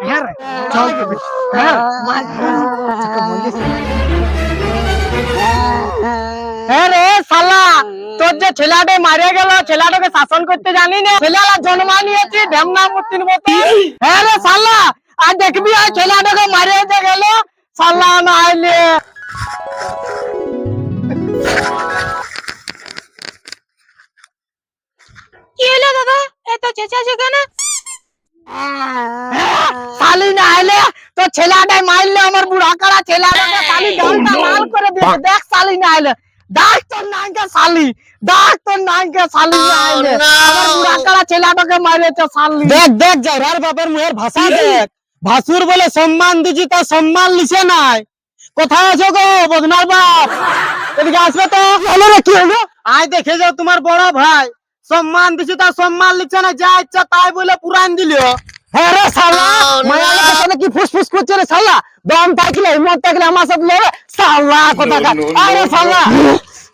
হ্যাঁ রে চল হ্যাঁ হ্যাঁ রে শালা তোর যে ছেলেটা মারা গেল ছেলেটাকে শাসন করতে জানি না ছেলেরা জন্মা নিয়েছি ঢেমনা মূর্তির মতো হ্যাঁ রে শালা আর দেখবি আর ছেলেটাকে মারিয়ে গেল শালা না আইলে কি হলো দাদা এত চেঁচাছো কেন? শালি না আইলে তো ছেলেটাই মারলে আমার বুড়া কালা ছেলেটাকে শালি গালটা লাল করে দিয়েছে দেখ শালি না আইলে ডাক তোর নাইকে শালি ডাক তোর নাইকে শালি না আইলে আমার বুড়া কালা ছেলেটাকে মারেছে শালি দেখ দেখ জহরার বাবার মুহের ভাষা দেখ ভাসুর বলে সম্মান দিছি তা সম্মান লিছে নাই কোথায় আছো গো বদনার বাপ এদিকে আসবে তো বলো রে কি হলো আয় দেখে যাও তোমার বড় ভাই সম্মান দিছি তা সম্মান লিছে না যা ইচ্ছা তাই বলে পুরান দিলিও হ্যাঁ রে শালা মায়া লাগে তোনে কি ফুসফুস করছে রে শালা দম থাকলে হিম্মত থাকলে আমার সাথে লড়ে শালা কোথাকার আরে শালা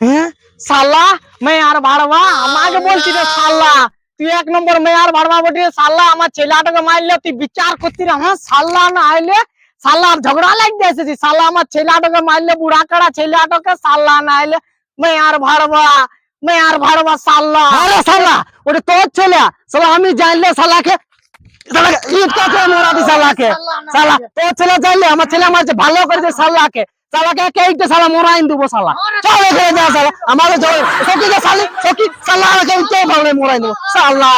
হ্যাঁ শালা মেয়ার ভাড়বা আমাকে বলছি রে শালা তুই এক নম্বর মেয়ার ভাড়বা বটি শালা আমার ছেলেটাকে মারলে তুই বিচার করতি রে হ্যাঁ শালা না আইলে শালা ঝগড়া লাগতে এসেছি শালা আমার ছেলেটাকে মারলে বুড়া কাড়া ছেলেটাকে শালা না আইলে মেয়ার ভাড়বা শালা আরে শালা ওটা তোর ছেলে শালা আমি জানলে শালাকে তোর ছেলে জানলে আমার ছেলে আমার ভালো করেছে শালাকে শালাকে কেইতে শালা মোরাইন দেবো শালা চল এখানে যা শালা আমাদের সকি যে শালি সকি শালা কেইতে ভালো মোরাইন দেবো শালা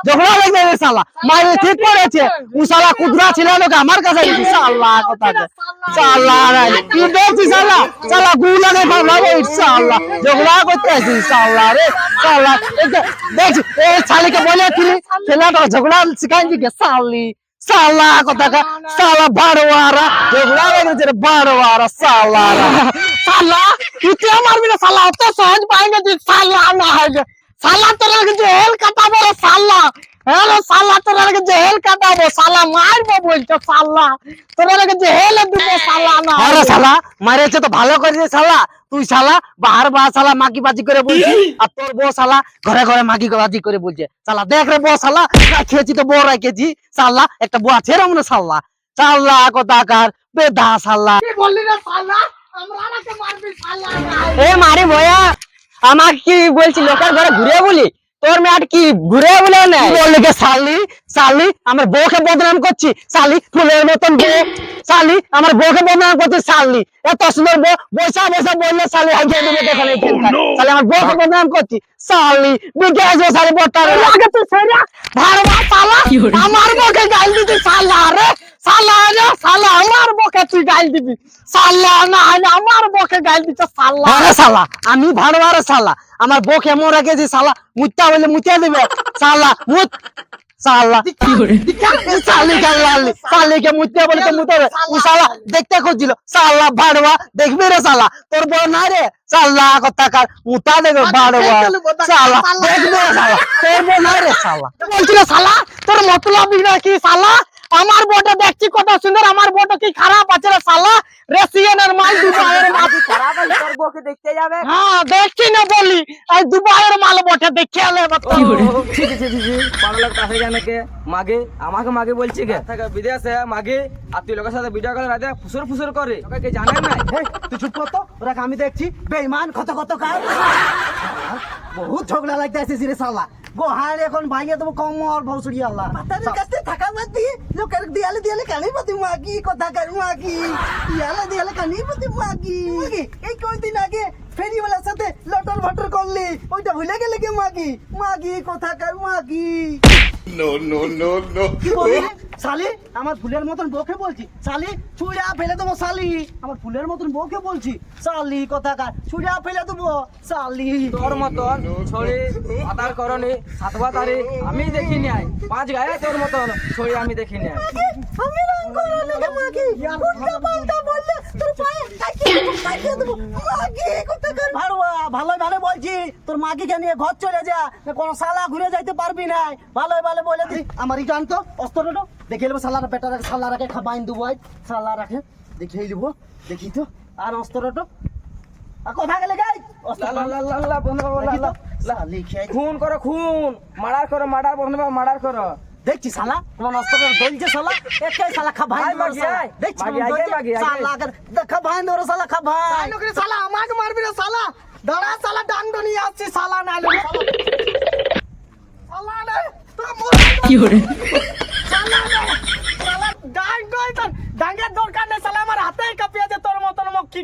ঝগড়া লেগে গেছে শালা মাইরে ঠিক করেছে ও শালা কুদরা ছিল লোকে আমার কাছে গেছে শালা কথাকে শালা কি দেখছি শালা শালা গুলানে ভালো শালা ঝগড়া করতে আছি শালা রে শালা দেখছি এই শালিকে বলে কি ছেলেটা ঝগড়া শিখাই দিকে শালি শালা কথাকে শালা বাড়োয়ারা ঝগড়া লেগেছে রে বাড়োয়ারা শালা শালা তুই মারবি না শালা অত সহজ পাইনি তুই শালা না হয় শালা তোর কিন্তু হেল কাটাবো রে শালা হ্যালো শালা তোর কিন্তু হেল কাটাবো শালা মারবো বলছো শালা তোর কিন্তু হেল দিব শালা না আরে শালা মারেছে তো ভালো করেছে শালা তুই শালা বাহার শালা মাকি বাজি করে বলছিস আর তোর বউ শালা ঘরে ঘরে মাকি বাজি করে বলছে শালা দেখ রে বউ শালা রাখিয়েছি তো বউ রাখিয়েছি শালা একটা বউ আছে রে মনে শালা শালা কথাকার বেদা শালা কি বললি রে শালা আমরা আমাকে মারবি শালা এ মারি ভয়া আমাকে কি বলছি লোকের ঘরে ঘুরে বলি তোর মেয়ে কি ঘুরে বলে না বললি কে শালি শালি আমার বউকে বদনাম করছি শালি ফুলের মতন বউ শালি আমার বউকে বদনাম করছি শালি এত সুন্দর বউ বৈশা বৈশা বললে শালি হাজিয়ে দেবে দোকানে শালি আমার বউকে বদনাম করছি শালি বিকে আসবে শালি বটার আগে তুই সেরা ভাড়বা শালা আমার বউকে গাল দিতি শালা রে শালা রে শালা আমার বউকে তুই গাল দিবি শালা না আমার বউকে গাল দিতে শালা আরে শালা আমি ভাড়বা রে শালা আমার বউ কেমন রেখেছি শালা মুত্তা বলে মুতিয়া দেবে শালা মুত শালা কি করে শালি গালালি শালিকে মুতিয়া বলে তো মুতাবে ও শালা দেখতে খুঁজছিল শালা ভাড়বা দেখবি রে শালা তোর বউ না রে শালা কথাকার মুতা দেবে ভাড়বা শালা দেখবি রে শালা তোর বউ না রে শালা বলছিল শালা তোর মতলব কি শালা আমার বউটা দেখছি কত সুন্দর আমার বউটা কি খারাপ আছে রে শালা রেসিয়ানের মাল দুবাইয়ের মাল খারাপ আছে তোর বউকে দেখতে যাবে হ্যাঁ দেখছি না বলি এই দুবাইয়ের মাল বটে দেখে আলে কি করে ঠিক আছে বড় লোক কাছে জানে কে মাগে আমাকে মাগে বলছি কে থাকে বিদেশে মাগে আর তুই লোকের সাথে ভিডিও কল রাতে ফুসুর ফুসুর করে তোকে কি জানেন না তুই চুপ কর তো ওরা আমি দেখছি বেঈমান কত কত কাজ বহুত ঝগড়া লাগতে আছে রে শালা গোহার এখন ভাইয়া তুমি কমর ভৌসুড়ি আল্লাহ পাতার কাছে থাকা বাদ দি লোকের দিয়ালে দিয়ালে কানি পতি মাগি কথা কার মাগি দিয়ালে কানি পতি মাগি এই কয়দিন আগে ফেরিওয়ালার সাথে লটর ভটর করলি ওইটা ভুলে গেলে কে মাগি মাগি কথা কার মাগি নো নো নো নো শালি আমার ফুলের মতন বউকে বলছি শালি ছুড়া ফেলে দেবো শালি আমার ফুলের মতন বউকে বলছি শালি কথাকার ছুড়া ফেলে দেবো শালি তোর মতন ছড়ি আদার করনি সাতবা তারে আমি দেখিনি আই পাঁচ গায়ে তোর মতন ছড়ি আমি দেখিনি আই আমি রং করনি মাগি উল্টা পাল্টা বললে তোর পায়ে কাটিয়ে দেবো মাগি কথাকার ভাড়বা ভালো ভালো বলছি তোর মাগিকে নিয়ে ঘর চলে যা কোন শালা ঘুরে যাইতে পারবি না ভালো ভালো বলে দি আমারই জানতো অস্ত্রটা দেখে নেবো শালার বেটা রাখে শালা রাখে খাবাইন দেবো শালা রাখে দেখিয়ে দেবো দেখি তো আর অস্ত্রটা আর কোথা গেলে গাই খুন করো খুন মার্ডার করো মার্ডার বন্ধু মার্ডার করো দেখছি শালা কোন অস্ত্র দলছে শালা একাই শালা খা ভাই দেখছি শালা খা ভাই ধরো শালা খা ভাই নকরি শালা আমাকে মারবি রে শালা দাঁড়া শালা ডান্ড নিয়ে আসছি শালা না শালা না কি হরে শালা না শালা ডান্ড কই তো ডাঙ্গের দরকার নেই শালা আমার হাতেই কাঁপিয়ে যে তোর মতন মুখ কি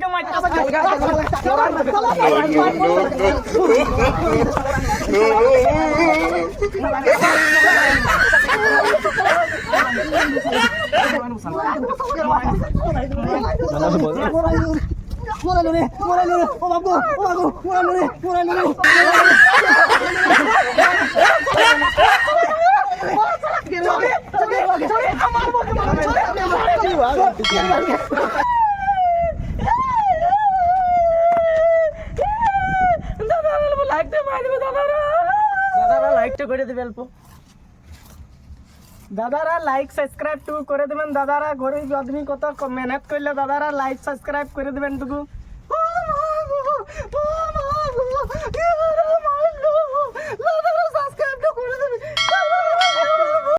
দাদারা লাইকটা করে দিবে অল্প দাদারা লাইক সাবস্ক্রাইব টু করে দিবেন দাদারা গরিব আদমি কত মেহনত করলে দাদারা লাইক সাবস্ক্রাইব করে দিবেন টুকু